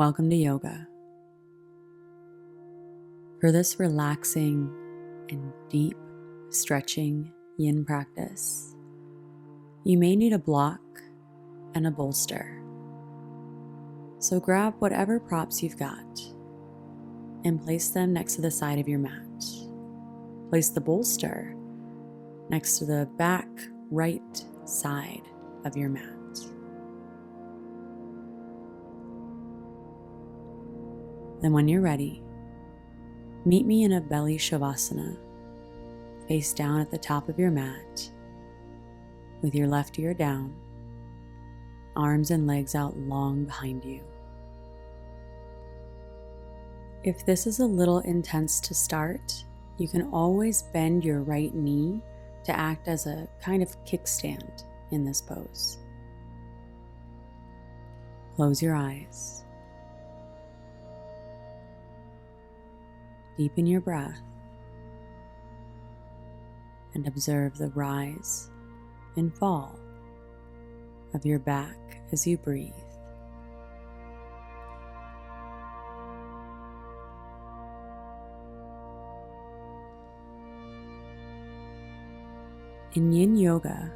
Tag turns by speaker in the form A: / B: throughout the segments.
A: Welcome to yoga. For this relaxing and deep stretching yin practice, you may need a block and a bolster. So grab whatever props you've got and place them next to the side of your mat. Place the bolster next to the back right side of your mat. Then when you're ready, meet me in a belly shavasana, face down at the top of your mat, with your left ear down, arms and legs out long behind you. If this is a little intense to start, you can always bend your right knee to act as a kind of kickstand in this pose. Close your eyes. Deepen your breath and observe the rise and fall of your back as you breathe. In yin yoga,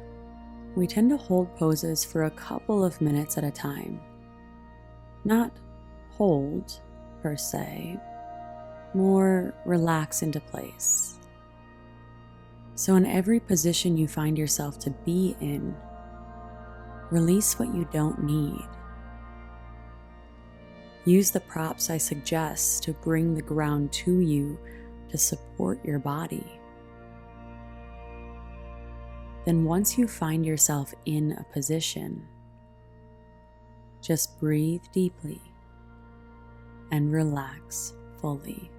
A: we tend to hold poses for a couple of minutes at a time. Not hold per se, more relax into place. So in every position you find yourself to be in, release what you don't need. Use the props I suggest to bring the ground to you to support your body. Then once you find yourself in a position, just breathe deeply and relax fully.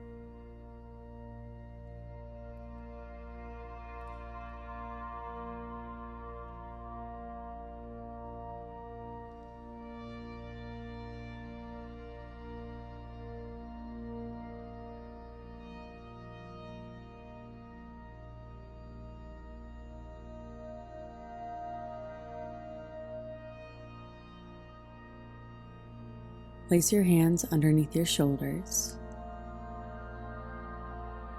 A: Place your hands underneath your shoulders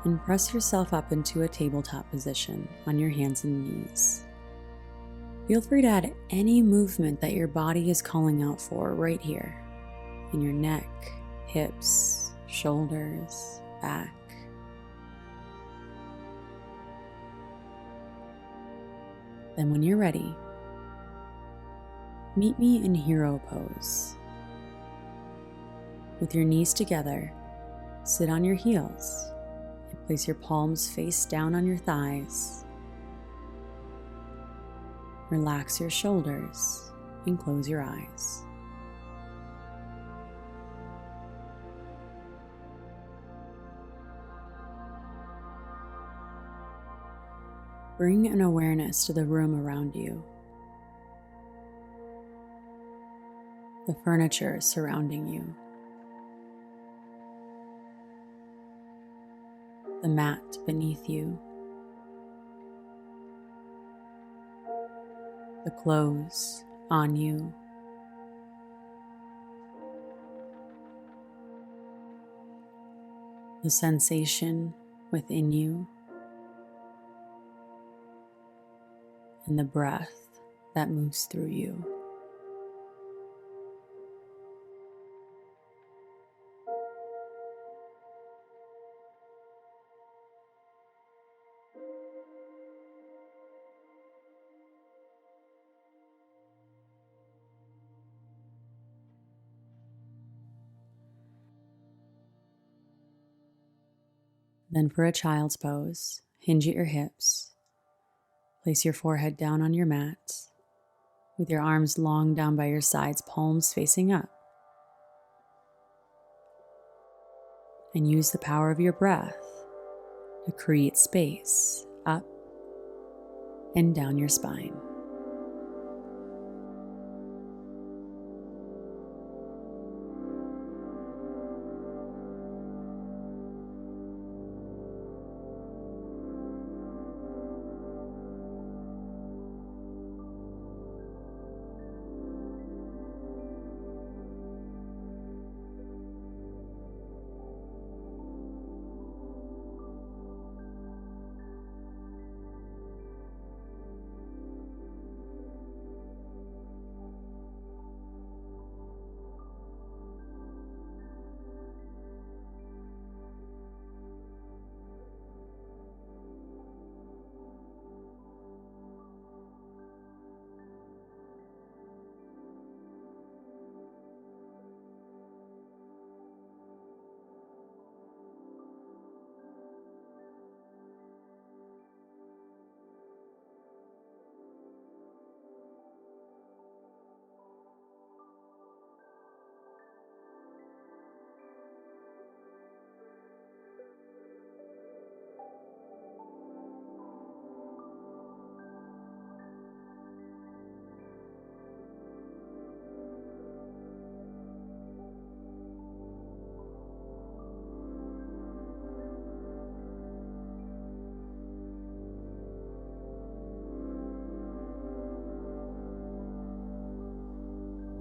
A: and press yourself up into a tabletop position on your hands and knees. Feel free to add any movement that your body is calling out for right here in your neck, hips, shoulders, back. Then when you're ready, meet me in hero pose. With your knees together, sit on your heels and place your palms face down on your thighs. Relax your shoulders and close your eyes. Bring an awareness to the room around you. The furniture surrounding you. The mat beneath you, the clothes on you, the sensation within you, and the breath that moves through you. Then for a child's pose, hinge at your hips. Place your forehead down on your mat, with your arms long down by your sides, palms facing up. And use the power of your breath to create space up and down your spine.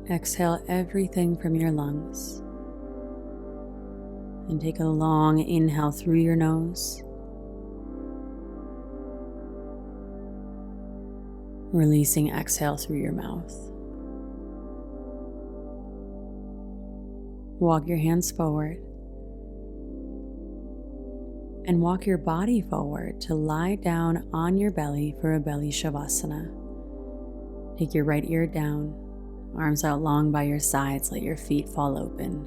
A: Exhale everything from your lungs. And take a long inhale through your nose. Releasing exhale through your mouth. Walk your hands forward. And walk your body forward to lie down on your belly for a belly shavasana. Take your right ear down, arms out long by your sides, let your feet fall open.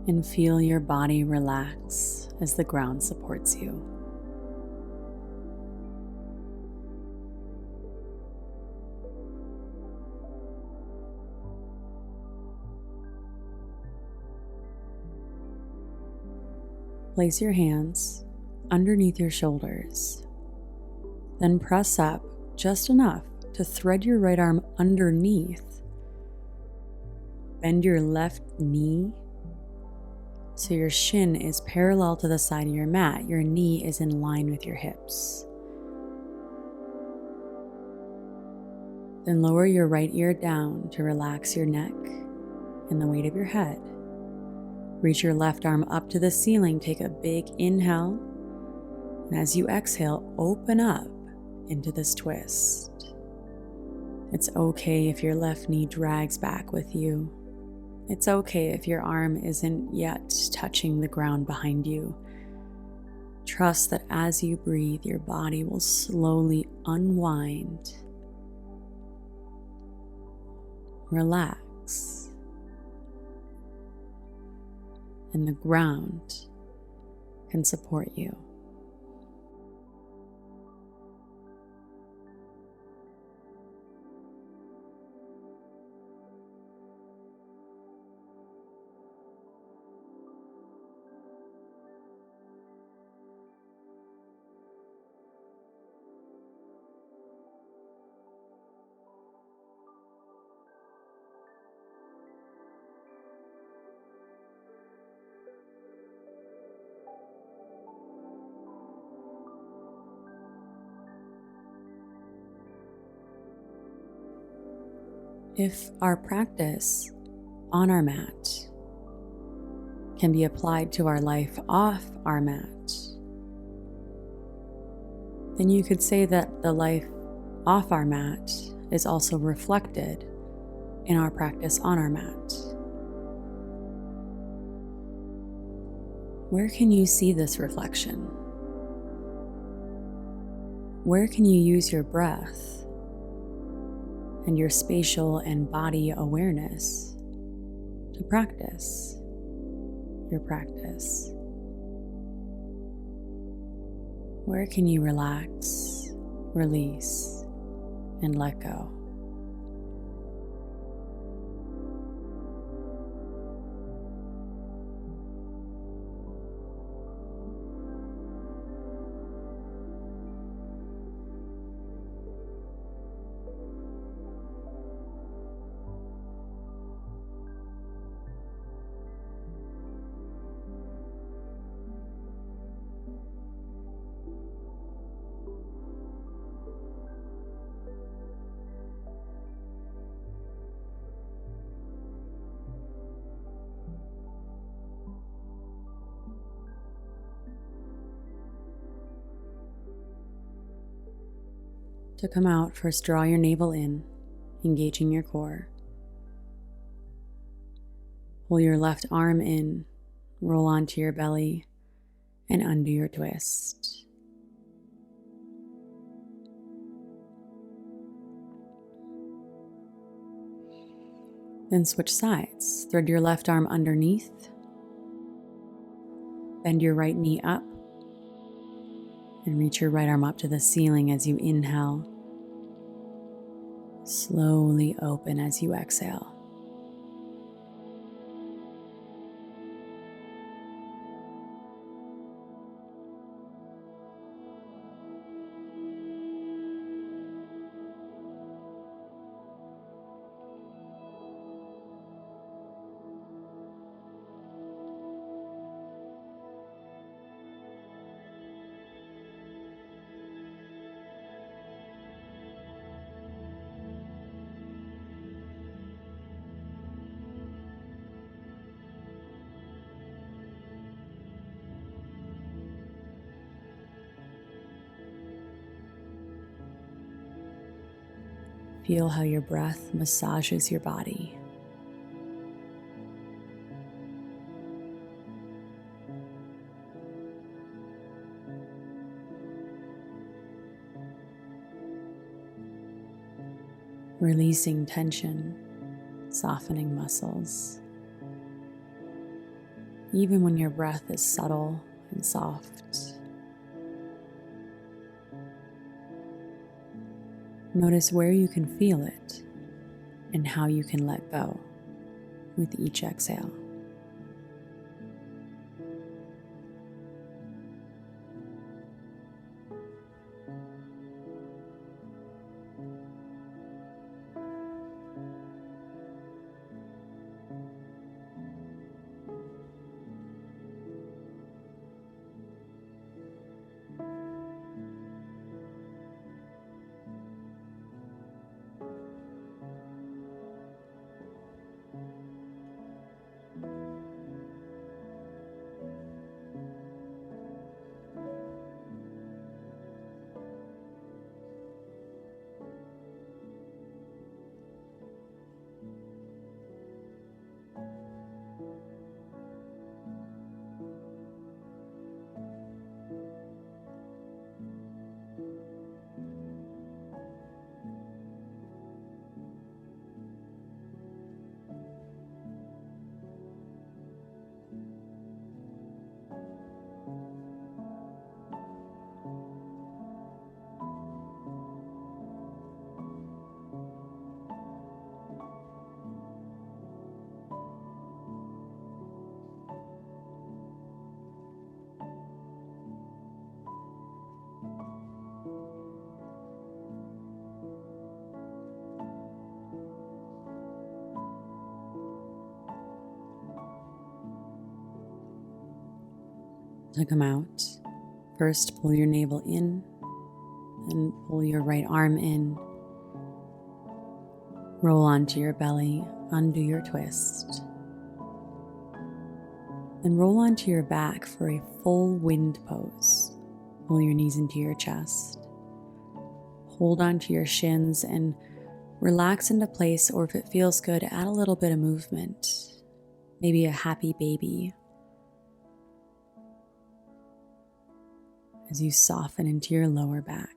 A: And feel your body relax as the ground supports you. Place your hands underneath your shoulders. Then press up just enough to thread your right arm underneath. Bend your left knee so your shin is parallel to the side of your mat. Your knee is in line with your hips. Then lower your right ear down to relax your neck and the weight of your head. Reach your left arm up to the ceiling. Take a big inhale. And as you exhale, open up into this twist. It's okay if your left knee drags back with you. It's okay if your arm isn't yet touching the ground behind you. Trust that as you breathe, your body will slowly unwind. Relax. And the ground can support you. If our practice on our mat can be applied to our life off our mat, then you could say that the life off our mat is also reflected in our practice on our mat. Where can you see this reflection? Where can you use your breath and your spatial and body awareness to practice your practice? Where can you relax, release, and let go? To come out, first draw your navel in, engaging your core. Pull your left arm in, roll onto your belly, and undo your twist. Then switch sides. Thread your left arm underneath. Bend your right knee up. And reach your right arm up to the ceiling as you inhale. Slowly open as you exhale. Feel how your breath massages your body. Releasing tension, softening muscles. Even when your breath is subtle and soft. Notice where you can feel it and how you can let go with each exhale. To come out, first pull your navel in, then pull your right arm in. Roll onto your belly, undo your twist. Then roll onto your back for a full wind pose. Pull your knees into your chest. Hold onto your shins and relax into place, or if it feels good, add a little bit of movement. Maybe a happy baby. As you soften into your lower back.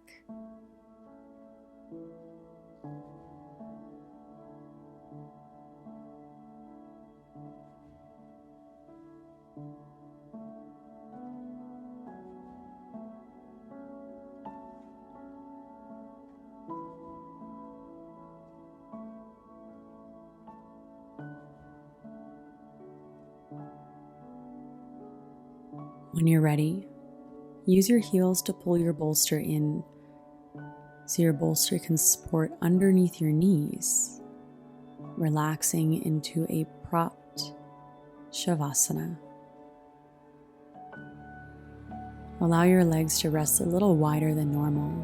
A: When you're ready, use your heels to pull your bolster in so your bolster can support underneath your knees, relaxing into a propped Shavasana. Allow your legs to rest a little wider than normal.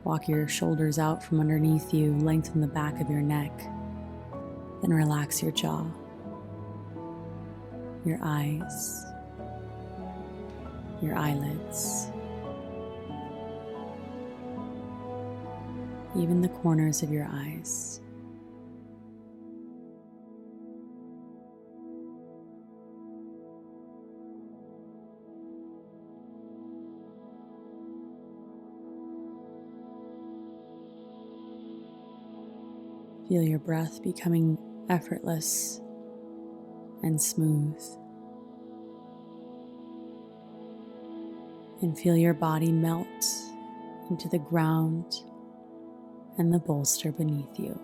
A: Walk your shoulders out from underneath you, lengthen the back of your neck, then relax your jaw, your eyes, your eyelids, even the corners of your eyes. Feel your breath becoming effortless and smooth. And feel your body melt into the ground and the bolster beneath you.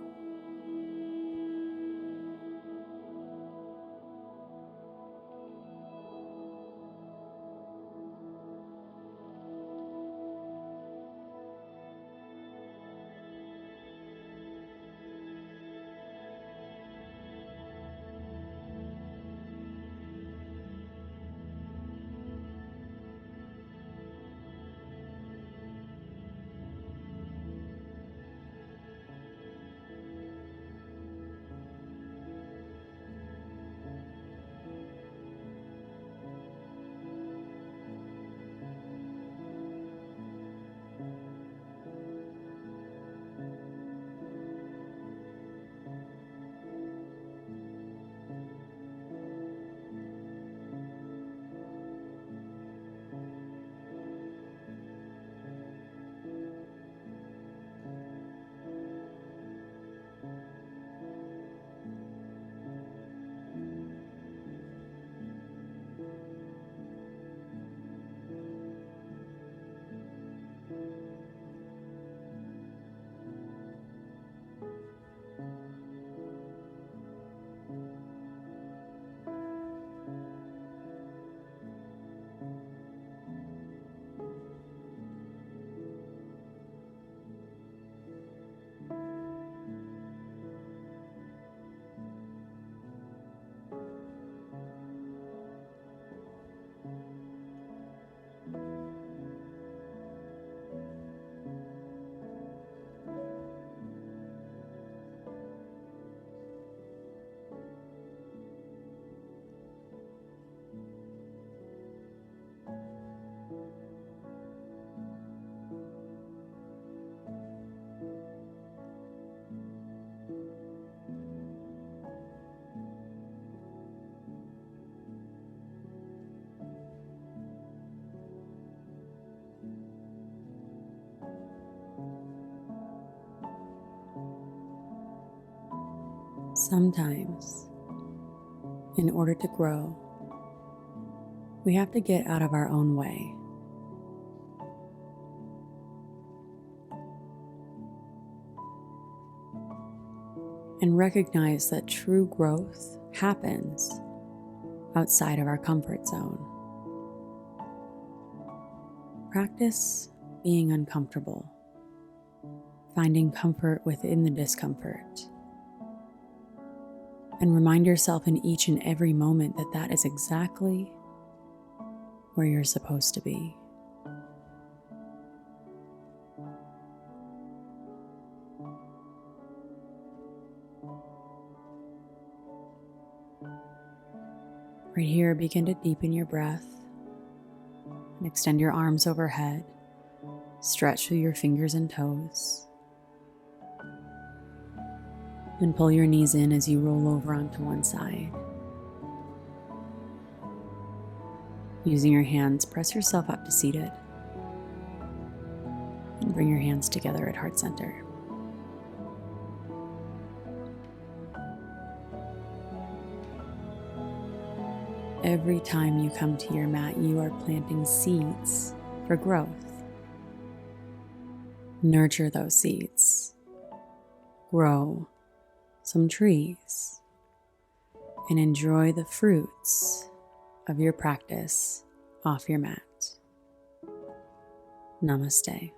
A: Sometimes, in order to grow, we have to get out of our own way. And recognize that true growth happens outside of our comfort zone. Practice being uncomfortable, finding comfort within the discomfort, and remind yourself in each and every moment that that is exactly where you're supposed to be. Right here, begin to deepen your breath and extend your arms overhead. Stretch through your fingers and toes. And pull your knees in as you roll over onto one side. Using your hands, press yourself up to seated. And bring your hands together at heart center. Every time you come to your mat, you are planting seeds for growth. Nurture those seeds. Grow some trees. And enjoy the fruits of your practice off your mat. Namaste.